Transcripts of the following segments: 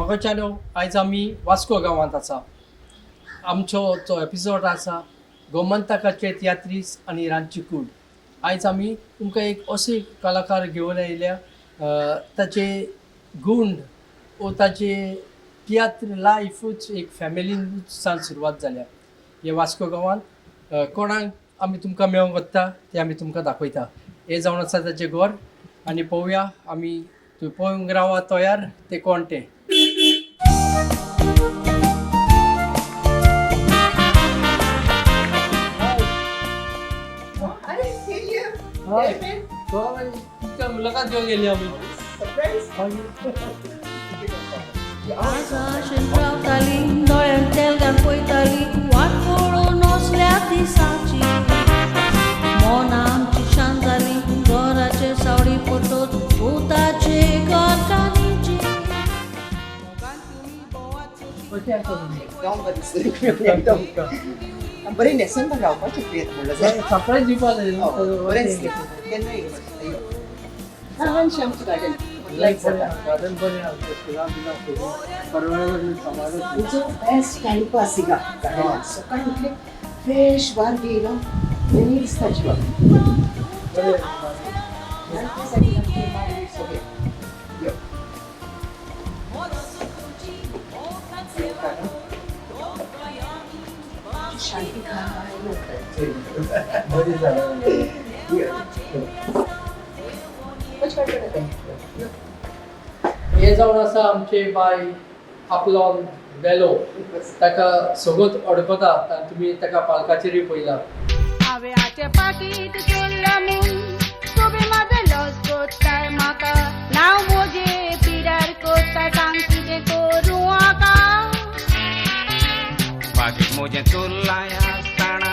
दोगांच्यानो आयज आमी वास्को गांवांत आसा. आमचो जो एपिसोड आसा गोमंतकाचे तियात्रिस्ट आनी रांची कूड. आयज आमी तुमकां एक असे कलाकार घेवन आयल्या ताचे गूण वो ताचे तियात्र लायफूच एक फॅमिलीनसान सुरवात जाल्या. हे वास्को गांवांत कोणाक आमी तुमकां मेळोंक वता ते आमी तुमकां दाखयता. हे जावन आसा ताचें घर आनी पळोवया आमी तूं पळोवंक रावा तयार ते कोण ते. मुलाखत घेऊन गेली आम्ही. आकाशान रावताली दोळ्यांत तेलगान पळयताली वाट पळोवन असल्या दिसाची मन आमची शांत जाली घराचे सावळी पटोत भुताचे घरकान्नीची बरें न्हेसून पण रावपाचें प्रयत्न म्हणलो जाय. सरप्रायज दिवपाक ल्हानशें आमचें गार्डन गार्डन बरें आमच्या स्कुलान तुजो बेस्ट टायमपास हिंगा गार्डनांत. सकाळीं उठलें फ्रेश वार घेयलो बरी दिसता जिवाक. शांती हे जावन आसा आमचे बाय आपलोन बेलो. ताका सगळ्योत अडकता आनी तुमी ताका पालकाचेरूय पळयला. हांवें पाकीट चोरला म्हूण तुमी म्हाजो लॉस कोत्ताय म्हाका नांव म्हजें पिड्यार कोत्ताय सांग कितें करूं आका. पाकीट म्हजें चोरलाय आसतना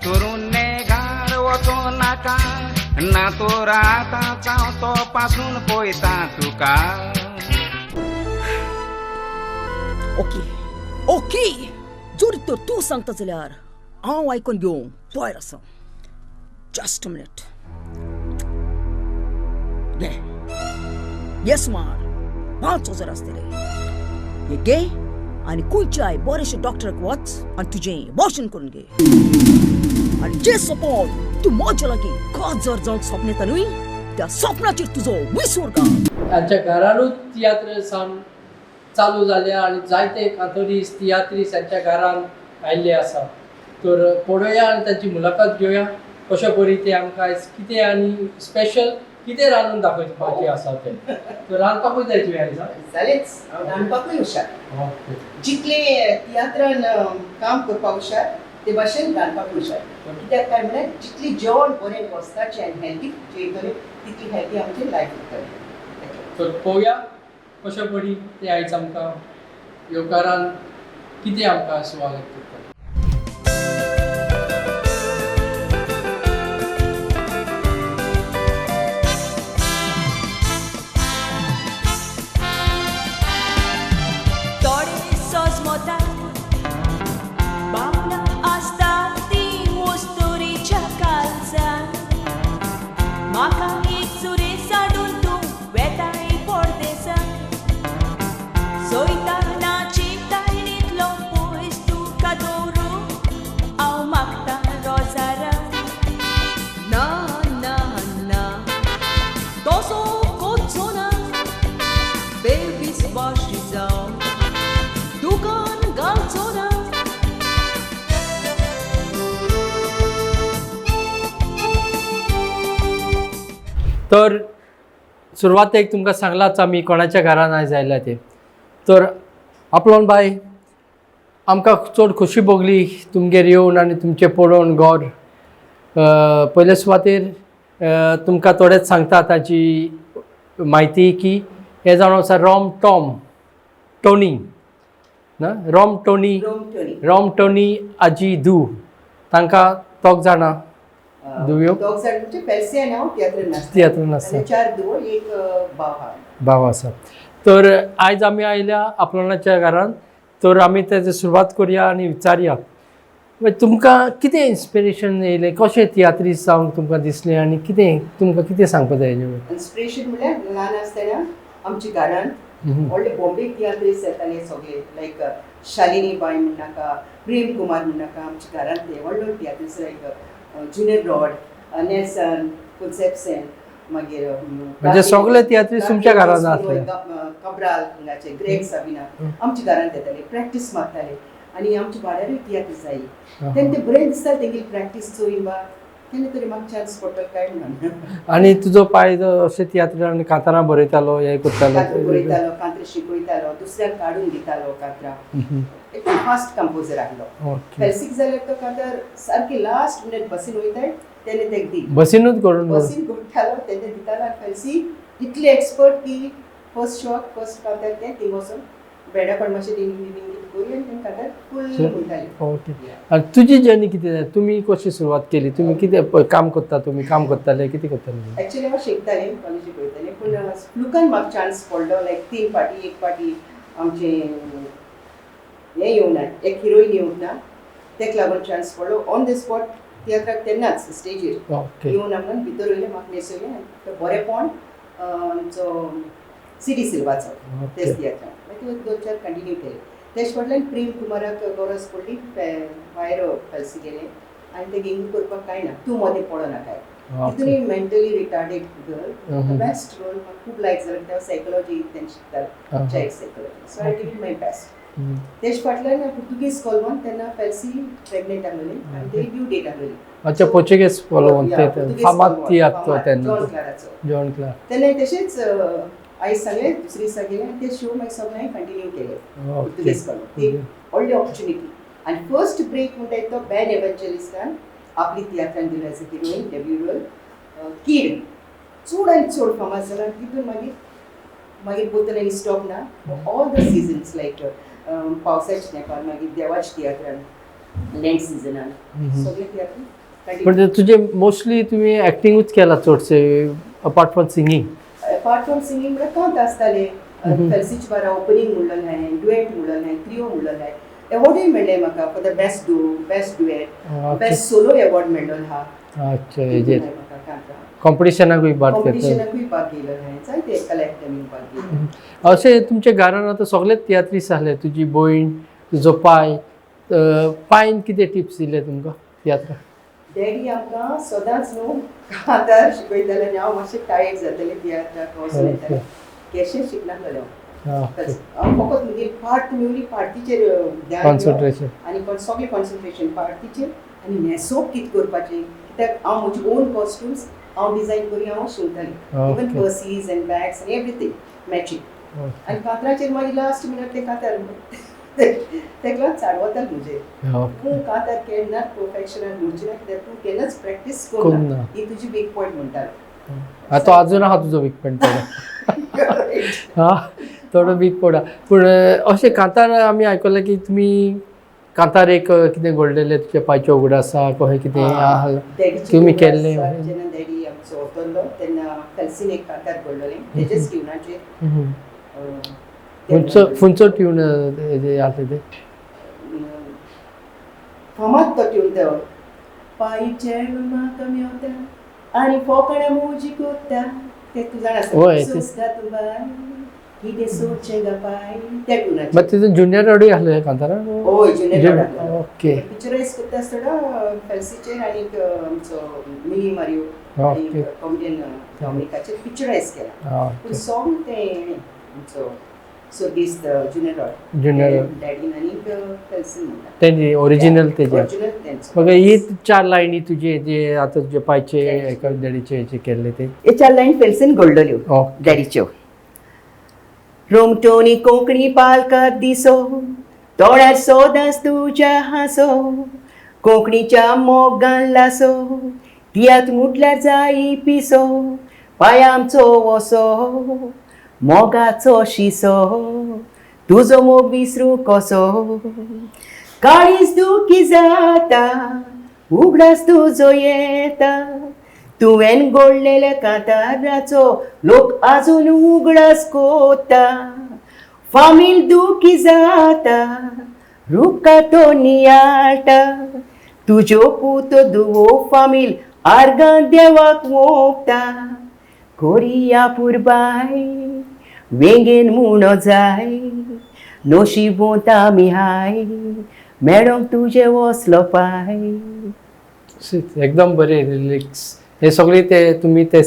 चोरून नेगार वचूं नाका ना तो राता चाव तो पासून पळयता तुका. ओके ओके जोरी तर तूं सांगता जाल्यार हांव आयकून घेवंक तयार आसा. Just a minute. घे येस मार 5,000 आसतले. हे घे आनी खंयच्याय बरेशे डॉक्टराक वच आनी तुजें अबॉर्शन करून घे. आनी जे सपोज तूं म्हज्या लागीं काजर जावंक स्वप्न येता न्हय त्या स्वप्नाचेर तुजो विसर घाल. तांच्या घरानूच तियात्र चालू जाल्या आनी जायते कांतोरीस तियात्रीस तांच्या घरान आयिल्ले आसा. तर पळोवया आनी तांची मुलाखत घेवया कशे परी ते आमकां आयज कितें आनी स्पेशल कितें रांदून दाखोवपाचें आसा तें. तर रांदपाकूय जाय तुवें आयज. जालेंच हांव रांदपाकूय हुशार. जितले तियात्रान काम करपाक हुशार ते भाशेन रांदपाक हुशार. कित्याक काय म्हळ्यार जितली जेवण बरें वस्ताचें आनी हेल्दी जेयतलें तितली हेल्दी आमचें लायफ उरतलें. तर पळोवया कशे परी ते आयज आमकां येवकारान कितें आमकां स्वागत करता. म्हाका एक सुरे साडून तूं वेताय पडदेसा सोयता चिंतायणींतलो पयस तुका दवरूं हांव मागता रोजारा. ना ना ना तसो कोचो ना बेबीस वाशी जावं दुकान घालचो ना. तर सुरवातेक तुमकां सांगलाच आमी कोणाच्या घरान आयज आयल्या ते. तर आपलोन बाय आमकां चड खोशी भोगली तुमगेर येवन आनी तुमचें पळोवन घर. पयले सुवातेर तुमकां थोडेंच सांगता ताची म्हायती की हे जावन आसा रॉम टोनी ना रॉम टोनी आजी दू. तांकां तोग जाणा दुयो दोग जाण म्हणजे पेलसे आनी हांव तियात्रान आसता. 4 दुवो एक भाव आसा. तर आयज आमी आयल्या आपणाच्या घरान. तर आमी तेजी सुरवात करुया आनी विचारया तुमकां कितें इन्स्पिरेशन येयलें, कशें तियात्रीस्ट जावंक तुमकां दिसलें आनी कितें तुमकां कितें सांगपाक जाय हेजे इन्स्पिरेशन म्हळ्यार ल्हान आसतना आमच्या घरांत व्हडले बॉम्बे तियात्रिस्ट येताले सगळे लायक शालिनी बाई म्हण नाका, प्रेम कुमार म्हण नाका, आमच्या घरांत ते व्हडलो तियात्रिस्ट लायक जुनियर रॉड, नेल्सन, कुन्सेप्सेन, मागीर म्हणजे सगळे तियात्रिस्ट तुमच्या घरांत आसले. कब्राल हांगाचे ग्रेग साबिना आमच्या घरांत येताले, प्रॅक्टीस मारताले आनी आमच्या वाड्यारूय तियात्र जायी. तेन्ना ते बरें दिसता तेंगेली प्रॅक्टीस चोयन बा केन्ना तरी म्हाका चान्स पडटलो काय म्हणून. आणि तुजो पाय अशें तियात्रान कांतारां बरयतालो हे करतालो कांतरां बरयतालो, कांतरां शिकयतालो, दुसऱ्याक काडून दितालो कांतरां. एकदम फास्ट कंपोजर आहलो. फेल्सीक जाल्यार तो कांतार सारकी लास्ट मिनट बसीन वयताय तेन्ना तेका दी. बसीनूच करून बसीन घडटालो तेन्ना दितालो आनी फेल्सी इतली एक्सपर्ट की फर्स्ट शॉट फर्स्ट कांतार तें थिंग वचून बेडा कोण मातशें डिंग करून आनी तें कांतार फूल म्हणटाली. ओके. आनी तुजी जर्नी कितें जाली? तुमी कशी सुरवात केली? तुमी कितें काम करता? तुमी काम करताले कितें करताले? एक्चुअली हांव शिकतालें कॉलेजीक वयतालें पूण फ्लुकान म्हाका चान्स पडलो लायक 3 फाटी एक फाटी आमचें हें येवना एक हिरोईन येवना तेका लागून चान्स पडलो ऑन द स्पॉट तियात्राक तेन्नाच स्टेजीर येवन म्हणून भितर वयलें म्हाका न्हेसयलें आनी बरेपण आमचो सिटी सिल्वाचो तेच तियात्राक मागीर 2-4 कंटिन्यू केलें. तेच फाटल्यान प्रेम कुमाराक गरज पडली भायर फेल्सी गेलें आनी तें हिंग करपाक कांय ना तूं मदें पडो नाकाय. तितूनय mentally retarded girl best role म्हाका खूब लायक जालो कित्याक सायकोलॉजी तें शिकतालो child psychology so I did my best. तेच फाटल्यान पुर्तुगीज कॉलमोन तेन्ना फेल्सी प्रेग्नेंट आहलोली आनी तेजी ड्यू डेट आहलोली. अच्छा पोर्चुगीज कॉलमोन ते फामाद तियात्र तेन्ना जॉन क्लारा तेन्ना तशेंच आयज सांगलें दुसरी दिसा गेलें आनी ते शो मागीर सगळें हांवें कंटिन्यू केले पुर्तुगीज कॉलमोन. ती व्हडली ऑपॉर्च्युनिटी आनी फर्स्ट ब्रेक म्हणटा तो बॅन एव्हेंजलिस्टान आपली तियात्रान दिलो as a heroine debut role कीड चड आनी चड फामाद जाला. तितून मागीर बोतलेनी स्टॉप ना ऑल द सिजन्स लायक पावसाच्या तेंपार मागीर देवाच्या तियात्रान लँड सिजनान सगळे तियात्र. पण तुजे मोस्टली तुमी एक्टिंगूच केला चडशे apart from singing? Apart from singing म्हळ्यार कांत आसताले फेल्सीच्या बारा ओपनिंग म्हणलें हांवें, डुएट म्हणलें हांवें, ट्रिओ म्हणलें हांवें. एवॉर्डूय मेळ्ळे म्हाका for the best duet, best solo award मेळ्ळो हा. अच्छा हेजेर कॉम्पिटिशनाकूय भाग घेतलो. कॉम्पिटिशनाकूय भाग घेयलो हांवें जायते कला अकादमीक भाग घेतलो. अशें तुमच्या घरान आतां सगळेच तियात्रीस्ट आहले तुजी भयण तुजो पाय पायन कितें टिप्स दिले तुमकां तियात्राक? डॅडी आमकां सदांच न्हू कांतार शिकयताले आनी हांव मातशें टायर्ड जातालें तियात्राक वचून येतालें केशें शिकनासलें हांव फकत म्हणजे पार्ट मेवली पार्टीचेर कॉन्सन्ट्रेशन आनी सगळें कॉन्सन्ट्रेशन पार्टीचेर आनी न्हेसोवप कितें करपाचें कित्याक हांव म्हजे ओन कॉस्ट्युम्स हांव डिजायन करून हांव शिंवतालें इवन पर्सीज एंड बॅग्स आनी एवरीथींग मॅचींग. आनी कांतराचेर मागीर लास्ट मिनट ते कांतार तेका लागून चाडवताले म्हजे तूं कांतार केन्नाच परफेक्शनान म्हणचे ना कित्याक तूं केन्नाच प्रॅक्टीस करना ही तुजी वीक पॉयंट म्हणटालो. तो अजून आहा तुजो वीक पॉयंट हा थोडो वीक पडा. पूण अशें कांतार आमी आयकलां की तुमी कांतार एक कितें घडलेलें तुजे पांचवे उगड आसा कशें कितें आहा तुमी केल्लें? जेन्ना डॅडी आमचो वतलो तेन्ना फेल्सीन एक कांतार घडलोलें तेजेच ट्युनाचेर. खंयचो ट्यून आसलें तें? फामाद तो ट्यून तो पायचे म्हाका मेवता आनी फोकणा मोजी कोत्ता ते तूं जाणा सोसता तूं बाय कितें सोचे गा पाय त्या ट्युनाचेर. मागीर तितून जुनियर रॉडूय आहले कांतारा? हय जुनियर रॉड. ओके. पिक्चरायज करता आसतना फेल्सीचेर आनीक आमचो मिनी मारियो कॉमेडियन अमेरिकाचेर पिक्चरायज केला पूण सॉंग तें आमचो सर्गीस्त जुनियर रॉड डॅडीन आनीक फेल्सीन म्हणटा तेजी ओरिजिनल तेजे. मग ही 4 लायनी तुजे जे आतां तुजे पायचे एका डॅडीचे हेचे केल्ले ते हे 4 लायन फेल्सीन घडलोल्यो डॅडीच्यो. रोमटोनी कोंकणी पालकात दिसो तोंडार सोदास तुज्या हांसो कोंकणीच्या मोगान लासो तियात्र मुटल्यार जायी पिसो पांय आमचो वसो मोगाचो शिसो तुजो मोग विसरूं कसो काळीज दुखी जाता उगडास तुजो येता तुवें घडलेल्या कांताराचो लोक आजून उगडास कोता फामील दुखी जाता रुका तो नियाळटा तुज्यो पूत दुवो फामील आर्गां देवाक ओंपता कोरिया पुरबाय वेंगेन म्हणो जाय नोशीबोत आमी हाय मेळोंक तुजे वसलो पाय. एकदम बरे लिरिक्स हे सगळे ते तुम्ही ते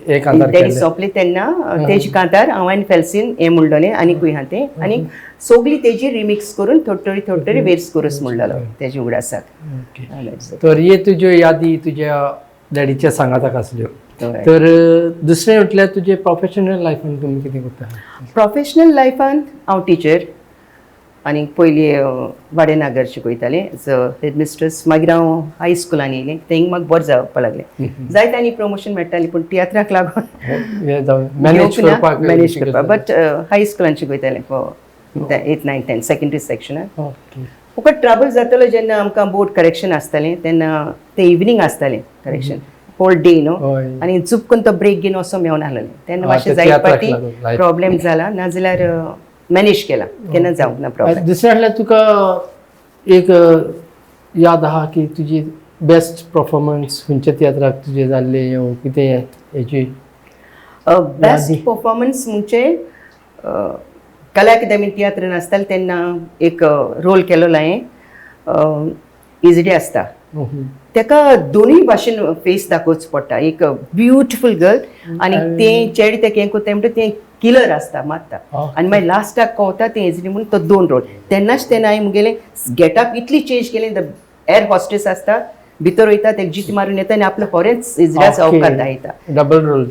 हे कांतार तेणी केले. सोंपली तेन्ना तेजी कांतार हांवें फेल्सीन हें म्हणलोलें आनीकूय हा तें आनी सगळी तेजी रिमिक्स करून थोडी थोडी वेर्स करूस म्हणलेलो तेजी उगडासाक. तर हे तुज्यो यादी तुज्या डॅडीच्या सांगाताक आसल्यो. तर दुसरें म्हटल्यार तुजे प्रोफेशनल लायफान तुम्ही कितें करता? प्रोफेशनल लायफान हांव टिचर आनी पयलीं वाडेनागर शिकयतालें एज अ हेडमिस्ट्रेस. मागीर हांव हाय स्कुलान येयलें थंय म्हाका बरें जावपाक लागलें. जायत आनी प्रमोशन मेळटालीं पूण तियात्राक लागून मॅनेज करपाक. बट हाय स्कुलान शिकयतालें for 8th 9th 10th secondary सेक्शनान. फकत ट्रबल जातालो जेन्ना आमकां बोर्ड करेक्शन आसतालें तेन्ना तें इवनींग आसतालें करेक्शन होल डे न्हू आनी चुकून तो ब्रेक घेवन वचूंक मेळना आसलें तेन्ना मातशें जायत पाटी प्रॉब्लेम जाला नाजाल्यार मॅनेज केला केन्ना जावंक ना प्रॉब्लेम. दुसरें म्हटल्यार तुका एक याद आहा की तुजी बेस्ट परफॉर्मन्स खंयच्या तियात्राक तुजे जाल्ले कितें हेची बेस्ट परफॉर्मन्स म्हणजे कला अकादमी तियात्रान आसतालें तेन्ना एक रोल केलोलो हांवें इजडी आसता. ताका दोनूय भाशेन फेस दाखोवचो पडटा. एक ब्युटिफूल गर्ल आनी तें चेडे तेका हें कोत्ता म्हणटा तें किलर आसता मारता आनी मागीर लास्टाक कोवता तें इजडी म्हणून तो 2 रोल. तेन्नाच तेन्ना हांवें मुगेलें गेटअप इतली चेंज केलें. द एअर हॉस्टेस आसता भितर वयता तेका जीत मारून येता आनी आपलो खरेंच इजड्याचो अवकार दायता. Double role.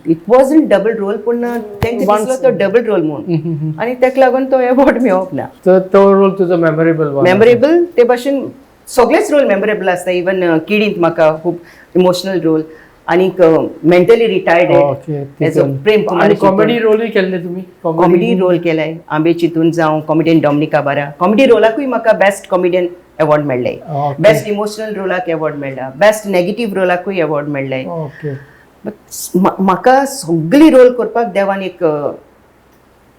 It wasn't double role पूण तेंकां दिसलो तो डबल रोल म्हणून आनी तेका लागून तो एवॉर्ड मेळोवंक ना. तो रोल तुजो मेमोरेबल ते भाशेन सगळेच रोल मेमोरेबल आसता. इवन किडींत म्हाका खूब इमोशनल रोल आनीक mentally retired as a Prem Kumar. Comedy रोलूय केल्ले तुमी? कॉमेडी रोल केलाय आंबे चितून जावं कॉमेडियन डॉमिनिका बारा. कॉमेडी रोलाकूय म्हाका बेस्ट कॉमेडियन अवॉर्ड मेळ्ळे. बेस्ट इमोशनल रोलाक अवॉर्ड मेळ्ळा. बेस्ट नेगेटीव रोलाकूय अवॉर्ड मेळ्ळे. म्हाका सगळी रोल करपाक देवान एक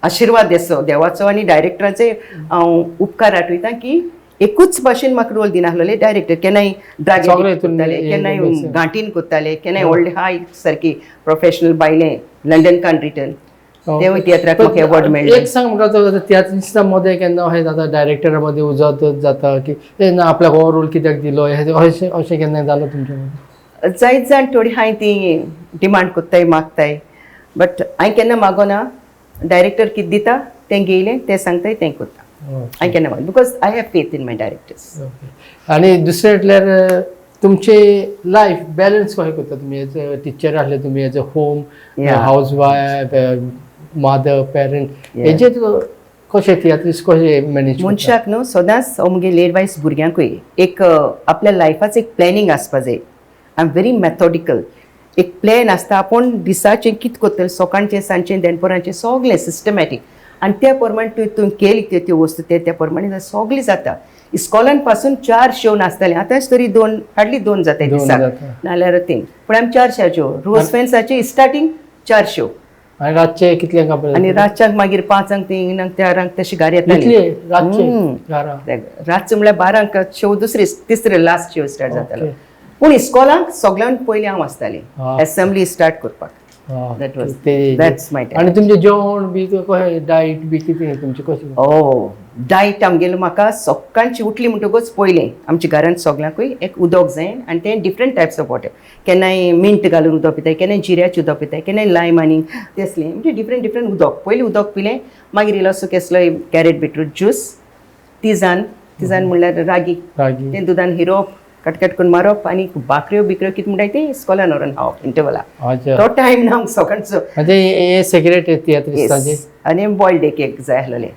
आशिर्वाद देसो देवाचो आनी डायरेक्टराचे हांव उपकार आठवयता की एकूच भाशेन म्हाका रोल दिनासलेले. डायरेक्टर केन्नाय ड्रागेटीक करताले केन्नाय घांटीन करताले केन्नाय व्हडले हाय सारकी प्रोफेशनल बायलें लंडनकान रिटर्न तेवूय तियात्राक म्हाका अवॉर्ड मेळ्ळे. एक सांग म्हाका तियात्रिस्टा मदें केन्ना अशें जाता डायरेक्टरा मदें उजत जाता की ना आपल्याक हो रोल कित्याक दिलो अशें केन्नाय जालो तुमच्या मदें? जायत जाण थोडी हांवें ती डिमांड कोत्ताय मागताय बट हांवें केन्ना मागोना. डायरेक्टर कितें दिता तें घेयलें तें सांगताय तें कोत्ता. हांवें केन्ना माग because I have faith in my directors. आनी दुसरें म्हटल्यार तुमचे लायफ बॅलन्स कशें करता तुमी? एज अ टिचर आसले तुमी as a home house wife mother parent हेजे कशें तियात्रिस्ट कशें मॅनेज? मनशाक न्हू सदांच मुगे लेडवायज भुरग्यांकूय एक आपल्या लायफाचो एक प्लॅनिंग आसपा जाय. I am very methodical. एक प्लॅन आसता आपूण दिसाचें कितें करतलें सकाळचें सांजचें दनपरांचें सगळें सिस्टमॅटीक आनी त्या प्रमाणे तुवें केली त्यो वस्तू त्या प्रमाणे सगळें जाता. इस्कॉलान पासून 4 शो नासताले आतांच तरी 2 हार्डली 2 जाताय दिसाक नाल्यार 3 पूण आमी 4 शो रोज फेन्साचे स्टार्टींग 4 शो आनी रातचे कितल्यांक आनी रातच्यांक मागीर 5 3 4 तशी गाडी येताली. रातचे म्हळ्यार 12 शो तिसरे लास्ट शो स्टार्ट जातालो. पूण इस्कॉलाक सगळ्यांत पयलीं हांव आसतालें एसेंब्ली स्टार्ट करपाक. आनी तुमचें जेवण बी कशें डायट बी कितें तुमचें कशें? डायट आमगेलो म्हाका सकाळची उठली म्हणटकूच पयलें आमच्या घरांत सगळ्यांकूय एक उदक जाय आनी तें डिफरंट टायप्स ऑफ वॉटर. केन्नाय मिंट घालून उदक पिताय केन्नाय जिऱ्याचें उदक पिताय केन्नाय लायम आनी तेसलें म्हणजे डिफरंट उदक. पयलीं उदक पिलें मागीर इल्लोसो केसलोय कॅरेट बीटरूट ज्यूस. तिजान म्हणल्यार रागी तें दुदान हिरोप कटकट करून मारप आनी भाकऱ्यो बिकऱ्यो कितें म्हणटाय ते इस्कॉलान व्हरून खावप इंटरवलाक. तो टायम ना सकाळचो हे सेक्रेट तियात्रिस्टाचे. आनी बॉयल्ड एक जाय आसलेलें.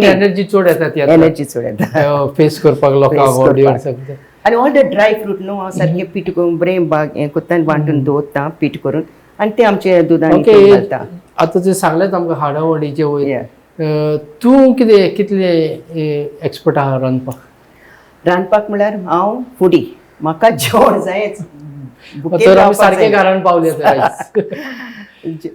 एनर्जी चड येता फेस करपाक लोकांक. आनी ऑल द ड्राय फ्रूट न्हू हांव सारकें पीठ करून बरें हें कोत्ता आनी वांटून दवरता पीठ करून आनी तें आमचे दुदान घालता. आतां तें सांगलें आमकां हाडावडीचे वयर तूं कितले एक्सपर्ट आहा रांदपाक? रांदपाक म्हळ्यार हांव फुडी म्हाका जेवण जायच. सारके घरान पावले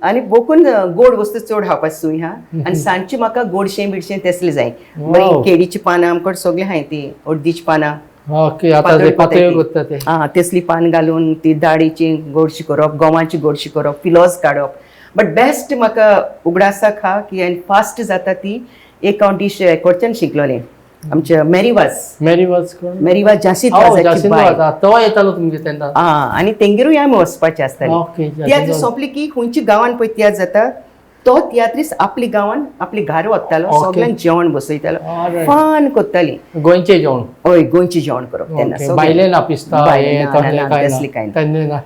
आनी बोकून गोड वस्तू चड खावपाची सूय हा आनी सांजची म्हाका गोडशें बिडशें तेसलें जाय. बरीं केळीची पानां आमकड सगळें हाय ती अर्दीची पानां तेसली पान घालून ती दाळीची गोडशी करप गंवाची गोडशी करप पिलोज काडप बट बेस्ट म्हाका उगडासाक हा की हांवें फास्ट जाता ती एक हांव डिश कडच्यान शिकलोलें आमच्या मेरीवाज जासीत वाजाची बाय तो येतालो तुमगे तेन्ना आनी तेंगेरूय आमी वचपाचें आसतालें तियात्र सोंपली की खंयची गांवान पळय तियात्र जाता तो तियात्रीस आपली गांवान आपली घार वतालो सगळ्यांक जेवण बसयतालो फान करताली गोंयचें जेवण हय गोंयचें जेवण करप तेन्ना भायलें ना पिस्ता तसलें कांय ना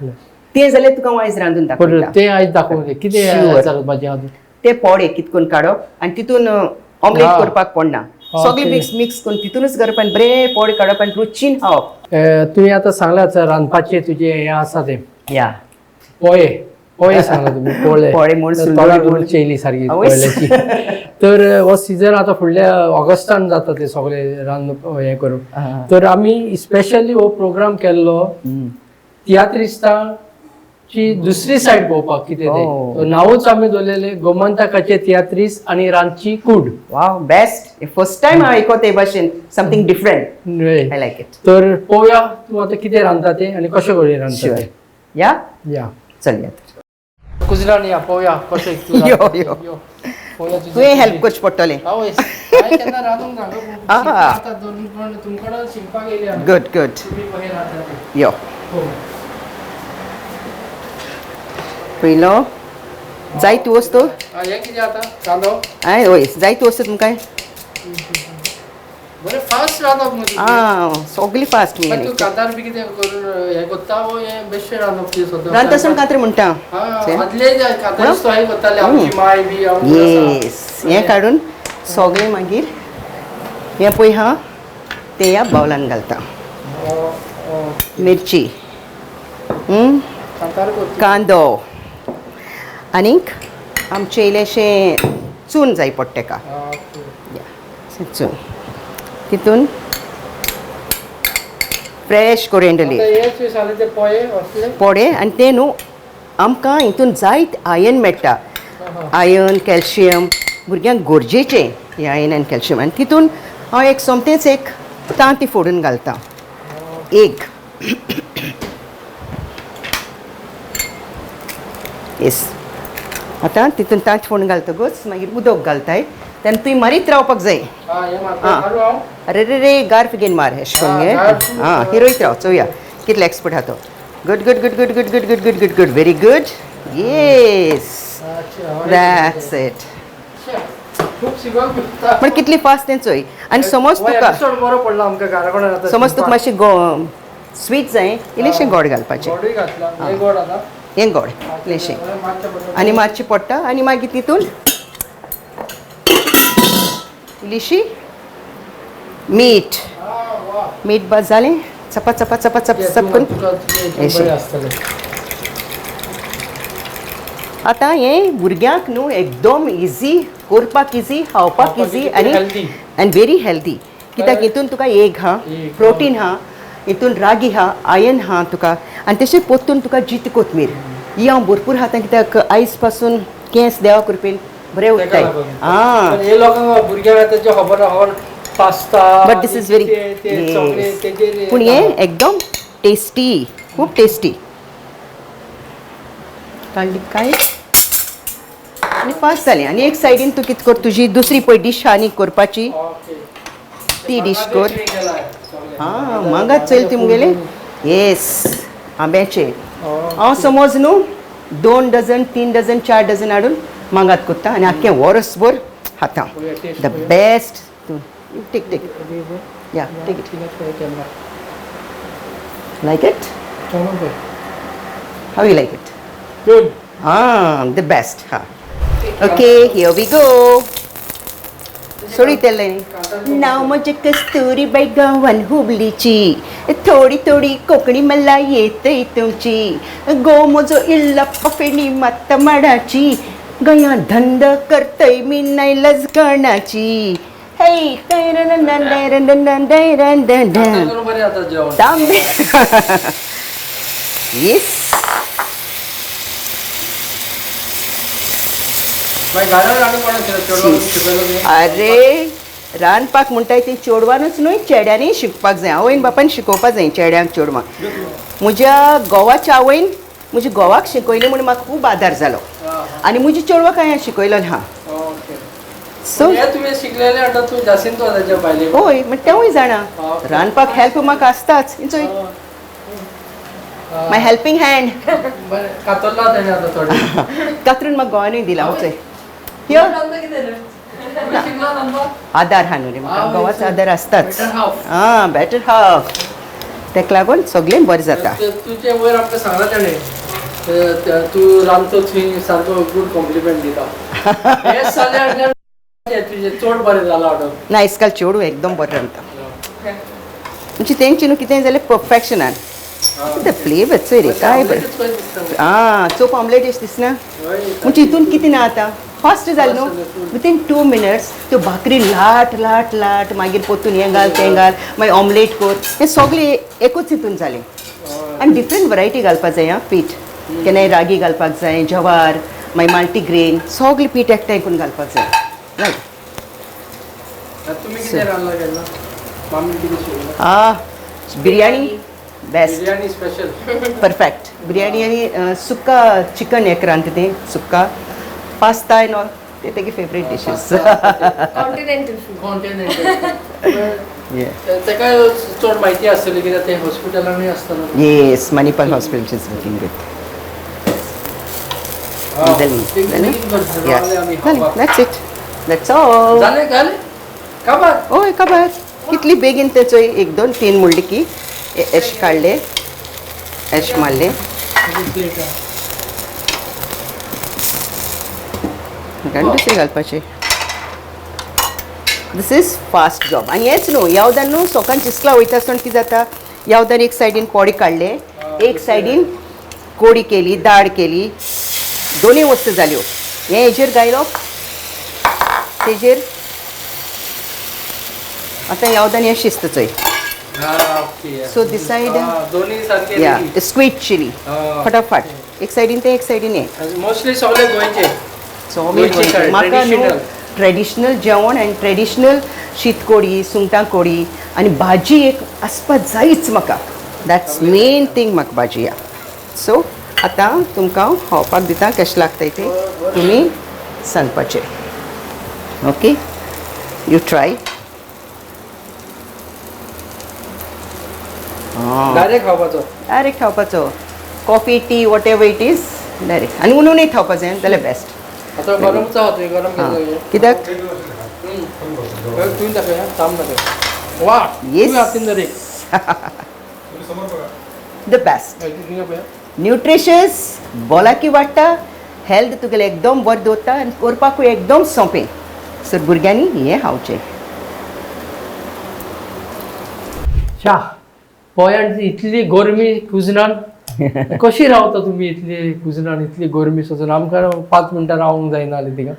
तें जाल्यार तुका आयज रांदून दाखयता ते आयज दाखोवलें कितें भाजी आहा ते पोडे कितकोन काडप आनी तितून ऑमलेट करपाक पडना सगळे मिक्स करून तितूनच करप आनी बरे पोडे काडप आनी रुचीन खावप तुवें आतां सांगलाच रांदपाचें तुजें हें आसा तें या पोळे सांगला तुमी पोळे म्हूण चेयली सारकी पोळ्याची तर हो सीजन आतां फुडल्या ऑगस्टान जाता ते सगळे रांदून हें करून तर आमी स्पेशली हो प्रोग्राम केल्लो तियात्रिस्टांची दुसरी सायड पळोवपाक कितें तें नांवूच आमी दवरलेलें गोमंतकाचे तियात्रिस्ट आनी रांची कूड वाव बेस्ट फर्स्ट टाइम हांव आयको ते भाशेन something different I like it तर पळोवया तूं आतां कितें रांदता तें आनी कशें करून रांदता तें या चल कुजरान या पळोवया कशें तुवें हेल्प करचें पडटलें गुड यो पयलो जायत वस्तू हय जायत वस्तू तुमकां सगळी फास्ट रांदता कांतरी म्हणटा येस हें काडून सगळें मागीर हें पळय हा तें ह्या बावलान घालता मिरची कांदो आनीक आमचें इल्लेशें चून जाय पडटा तेका चून तितून फ्रेश कोरिएंडर पोडे आनी ते न्हू आमकां हितून जायत आयर्न मेळटा आयर्न कॅल्शियम भुरग्यांक गरजेचें हें आयर्न आनी कॅल्शियम आनी तितून हांव एक सोमतेच एक तांती फोडून घालता एग येस आतां तितून तांत फोडून घालतकूच मागीर उदक घालताय तेन्ना तुवें मारीत रावपाक जाय अरे रे गार्फ घेवन मार एश करून गे हिरोयत राव चोवया कितलो एक्सपर्ट आहा तो good good good good good good good good good good very good yes that's it पण कितली फास्ट तें चोय आनी समज तुका मातशी स्वीट जाय इल्लेशें गोड घालपाचें हें गोड इल्लेशें आनी मातशें पडटा आनी मागीर तितून इल्लीशी मीठ बस जालें चपा चपा चपा चप चप करून आतां हें भुरग्यांक न्हू एकदम इजी करपाक इजी खावपाक इजी आनी व्हेरी हेल्दी कित्याक हितून तुका एग हा प्रोटीन हा हितून रागी हा आयर्न हा तुका आनी तशें पोत्तून तुका जिती कोथमीर ही हांव भरपूर खाता कित्याक आयज पासून केंस देवा कृपेन बरें उरताय बट दिस इज व्हेरी पूण हें एकदम टेस्टी खूब टेस्टी काडली काय आनी फास्ट जालें आनी एक सायडीन तूं कितें कर तुजी दुसरी पळय डीश आहा न्ही करपाची ती डीश कर मागात चल तुमगेले येस आंब्याचे हांव समज न्हू 2 डझन 3 डझन 4 डझन हाडून मागात करता आनी आख्खें वर्सभर खाता द बेस्ट तूं टेक टेक या take it like it how you like it good the best okay here we go सोडी तेल्लें नाव म्हजें कस्तुरीबाई गांवान हुबलीची थोडी थोडी कोंकणी मला येतय तुमची गो म्हजो इल्लप्पा फेणी मात माडाची गया धंद करतय मी नाही लजगणाची हे तांबे येस अरे रांदपाक म्हणटाय ती चेडवानूच न्हय चेड्यांनी शिकपाक जाय आवयन बापायन शिकोवपाक जाय चेड्यांक चेडवांक म्हज्या घोवाच्या आवयन म्हज्या घोवाक शिकयलें म्हूण म्हाका खूब आदार जालो आनी म्हजी चेडवाक हांवें शिकयलो हा ओके सो हे तुवें शिकलेले आतां तूं जासीन तो ताच्या बायले होय म्हणजे तेवूय जाणा रांदपाक हेल्प म्हाका आसताच चोय माय हेल्पिंग हँड बरें कातरला ताणें आतां थोडें कातरून म्हाका गोवानूय दिला हांव चोय यो आदार हा न्हू रे म्हाका गोवाचो आदार आसताच आं बेटर हाफ तेका लागून सगळें बरें जाता तुजे वयर आमकां सांगला ताणें तूं रांदतो थंय सारको गूड कॉम्प्लिमेंट दिता हे जाल्यार तुजें चड बरें जालां ऑर्डर ना आयजकाल चेडूं एकदम बरें रांदता म्हणजे तेंची न्हू कितेंय जाल्यार परफेक्शनान ते फ्लेवर चोय रे काय बरें आं चोप ऑमलेट एश दिसना म्हणजे हितून कितें ना आतां फास्ट जालें न्हू विथीन 2 मिनट्स त्यो भाकरी लाट लाट लाट मागीर पोतून हें घाल तें घाल मागीर ऑमलेट कर हें सगळें एकूच हितून जालें आनी डिफरंट वरायटी घालपाक जाय आं पीठ केन्नाय रागी घालपाक जाय जवार मागीर मल्टीग्रेन सगळें पीठ एकठांय करून घालपाक जाय रायट तुमी कितें रांदलां केन्ना मामी कितें शिकयलां biryani best biryani special perfect biryani आनी सुक्का चिकन एक रांदता तें सुक्का पास्ता एन ऑल ते तेगे favourite diseases continental food continental ताका चड म्हायती आसतली कित्याक ते हॉस्पिटलांनी आसतना yes Manipal hospital is working with that's it that's all जालें घालें काबार ओय काबार कितली बेगीन ते चोय 1-2-3 म्हणले की एश काडले एश मारले दुसरे घालपाचे दिस इज फास्ट जॉब आनी हेच न्हू यावदान न्हू सोकान चिसला वयता आसतना कितें जाता यावदान एक सायडीन पोडे काडले एक सायडीन कोडी केली दाळ केली दोनूय वस्तू जाल्यो हे हेजेर गायलो तेजेर आतां यावदान हें शिस्त चोय सो दिस सायड दोन्ही सारखे या स्वीट चिली फटाफट एक सायडीन ते एक सायडीन हें मोस्टली सगळे गोंयचे म्हाका न्हू ट्रेडिशनल जेवण आनी ट्रेडिशनल शीत कोडी सुंगटां कोडी आनी भाजी एक आसपाक जायच म्हाका दॅट्स मेन थींग म्हाका भाजी या सो आतां तुमकां खावपाक दिता कशें लागता ते तुमी सांगपाचें ओके यू ट्राय डायरेक्ट खावपाचो डायरेक्ट खावपाचो coffee tea whatever it is direct आनी उनुनूय खावपाक जाय जाल्यार बेस्ट आता गरमचा होतो गरम केलं कित्याक तूं दाखय ताम दाखय वा Yes. हातीन दरे द बेस्ट न्यूट्रिशियस बोलाकी वाडटा हेल्थ तुगेलें एकदम बरें दवरता आनी करपाकूय एकदम सोंपें सो भुरग्यांनी हें खावचें शा गोंयांत इतली गरमी कुजनान कशी रावता तुमी इतली कुजनान इतली गरमी सोसून आमकां 5 मिनटां रावंक जायना जाली तिका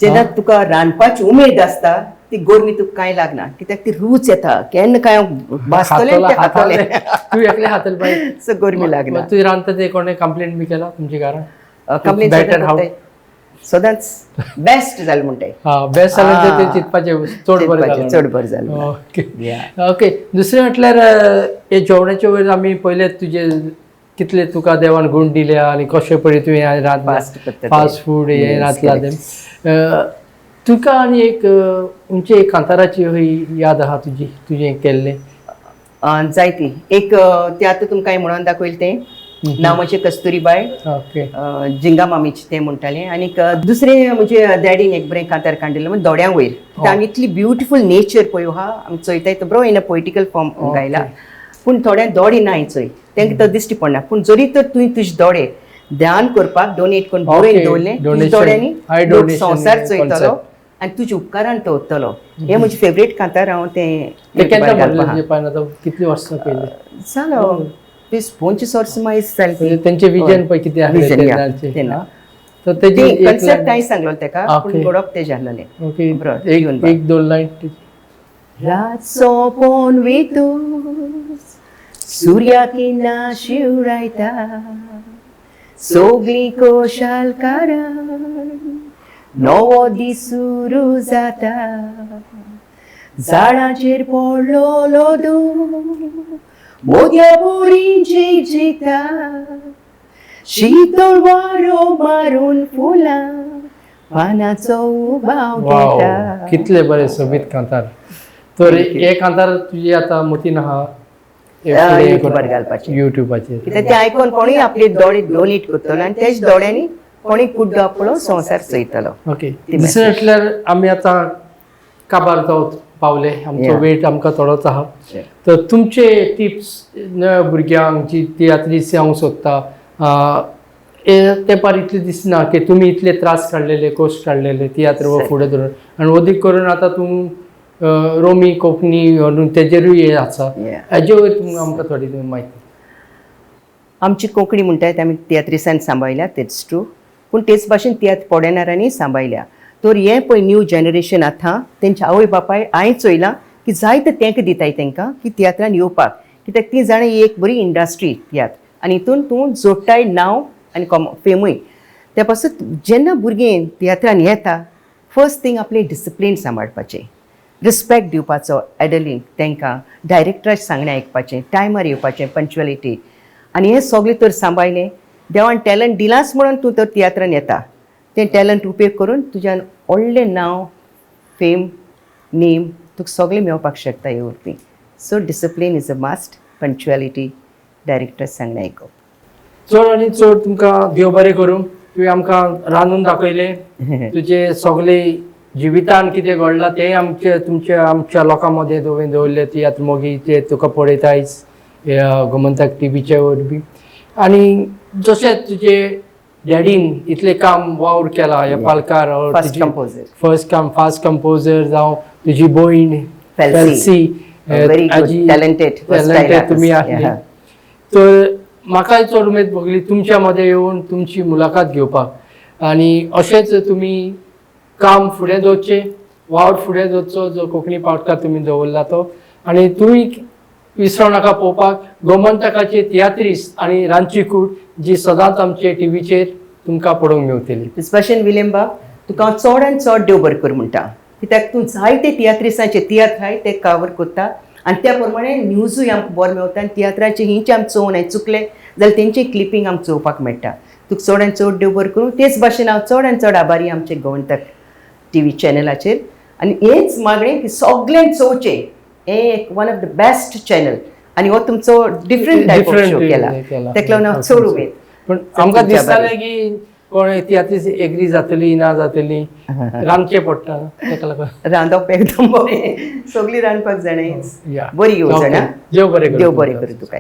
जेन्ना तुका रांदपाची उमेद आसता ती गरमी तुका कांय लागना कित्याक ती रूच येता केन्ना काय भाजतलें तें खातलें तूं एकलें हातल पाहिजे सो गरमी लागना तूं रांदता ते कोणें कंप्लेंट बी केला तुमच्या घरान कंप्लेन better how? सदांच बेस्ट जालें म्हणटाय हा बेस्ट जालें ते चिंतपाचें चड बरें जालें चड बरें जालें ओके ओके दुसरें म्हटल्यार हे जेवणाच्या वयर आमी पयले तुजे कितले तुका देवान गुण दिल्या आनी कशें पळय तुवें फास्ट फूड हें रांदलां तें तुका आनी एक म्हणजे एक कांताराची याद आहा तुजें केल्लें जायती एक ते आतां तुमकां म्हणून दाखयलें तें नांवाचें कस्तुरीबाय ओके जिंगा मामीचें तें म्हणटालें आनीक दुसरें म्हणजे डॅडीन एक बरें कांतार काडिल्लें म्हणजे दोड्यां वयर आमी इतली ब्युटिफूल नेचर पळय हा आमी चोयताय तो बरो इन अ पोयटिकल फॉर्म गायला पूण थोड्या दोडे नाय चोय तेंकां तो दिश्टी पडना पूण जरी तर तुवें तुजे दोडे ध्यान करपाक डोनेट करून बरोवन दवरलें तुज्या दोड्यांनी लोक संवसार चोयतलो आनी तुज्या उपकारान तो उत्तलो हें म्हजें फेवरेट कांतार हांव तें कितली वर्सां पयलीं जालो 20-25 वर्सां मागीर जालें तेंचें विजन पळय कितें आसलें तर तेजी कन्सेप्ट हांवें सांगलो तेका पूण बरोवप तेजें आसलें ओके एक दोन लायन रात सोंपोन वेतूस सुर्या किन्ना शिवरायता सोगलीं कोशालकारां नवो दीस सुरू जाता झाडांचेर पडलो लोदू मोदया बोरी जैता शीतळ वारो मारून फुलां पानाचो उबाव वाव घेता. कितले बरे सोबीत कांतार. तर हे कांतार तुजी आतां मतीन आहा युट्यूबार घालपाचें. युट्यूबाचेर. कित्याक ते आयकून कोणूय आपले दोळे डोनेट करतलो आनी तेच दोळ्यांनी कोणी कुड्डो पळोवन संवसार चयतलो. ओके दुसरें म्हटल्यार आमी आतां काबार जावत पावले. आमचो Yeah. वेट आमकां थोडोच आहा. Sure. तर तुमचे टिप्स भुरग्यांक जी तियात्रीस जावंक सोदता तेंपार इतलें दिसना की तुमी इतले त्रास काडलेले कश्ट काडलेले तियात्र हो फुडें धरून आनी अदीक करून आतां तूं रोमी कोंकणी म्हणून तेजेरूय हे आसा. Yeah. हेजे वयर तुमकां आमकां थोडी म्हायती. आमची कोंकणी म्हणटात आमी तियात्रिसान सांबाळल्या तेच ट्रू पूण तेच भाशेन तियात्र पोडेनारांनी सांबाळल्या. तर हें पळय न्यू जनरेशन आतां तेंच्या आवय बापाय हांवें चोयलां की जायते तेंकां दिताय तेंकां की तियात्रान येवपाक. कित्याक ती जाणां ही एक बरी इंडस्ट्री तियात्र आनी हितून तूं जोडटाय नांव आनी फेमूय. त्या पासून जेन्ना भुरगीं तियात्रान येता फर्स्ट थींग आपलें डिसिप्लीन सांबाळपाचें, रिस्पेक्ट दिवपाचो एडलिंक तेंकां, डायरेक्टराचें सांगणें आयकपाचें, टायमार येवपाचें, पंच्युएलिटी आनी हें सगळें तर सांबाळलें देवान टॅलंट दिलांच म्हणून तूं तर तियात्रान येता. तें टॅलंट उपेग करून तुज्यान व्हडलें नांव फेम नेम तुका सगळें मेळपाक शकता हे वरवीं. So discipline is a must, punctuality, director सांगणें आयकप. चड आनी चड तुमकां देव बरें करूं. तुवें आमकां रांदून दाखयलें तुजें सगळें जिवितान कितें घडलां तें आमच्या लोकां मदें दवरलें तियात्र मोगी ते तुका पळयतायच गोमंतक टीव्हीचे वरवीं. आनी जशें तुजे डॅडीन इतलें काम वावर केलां ह्या पालकार फास्ट कंपोजर जावं तुजी भयण फेल्सी टॅलंटेड तुमी आसली. तर म्हाकाय चड उमेद भोगली तुमच्या मदें येवन तुमची मुलाखत घेवपाक आनी अशेंच तुमी काम फुडें दवरचें वावर फुडें दवरचो जो कोंकणी पॉडकास्ट तुमी दवरला तो. आनी तुमी विसरो नाका पळोवपाक गोमंतकाचे तियात्रीस्ट आनी रांची कूड जी सदांच आमचे टीव्हीचेर तुमकां पळोवंक मेवतली. तेच भाशेन विलेम बाब तुका हांव चड आनी चड देव बरें कर म्हणटा. कित्याक तूं जायते तियात्रिसांचे तियात्र हाय ते कवर करता आनी त्या प्रमाणे न्यूजूय आमकां बरें मेवता आनी तियात्राचे हिंचे आमी चोवन हांवें चुकले जाल्यार तेंचें क्लिपींग आमकां चोवपाक मेळटा. तुका चड आनी चड देव बरें करूं. तेच भाशेन हांव चड आनी चड आभारी आमचे गोमंतक टीव्ही चॅनलाचेर आनी हेच मागणें की सगळ्यांक चोवचें. हें एक one of the best channel आनी हो तुमचो डिफरंट टायप ऑफ शो केला तेका लागून हांव चड उमेद. पूण आमकां दिसतालें की कोण तियात्रीस एग्री जातली ना जातली रांदचें पडटा तेका लागून रांदप एकदम बरें सगळीं रांदपाक जाणाय बरी येवं जाणा. देव बरें देव बरें करूं तुका.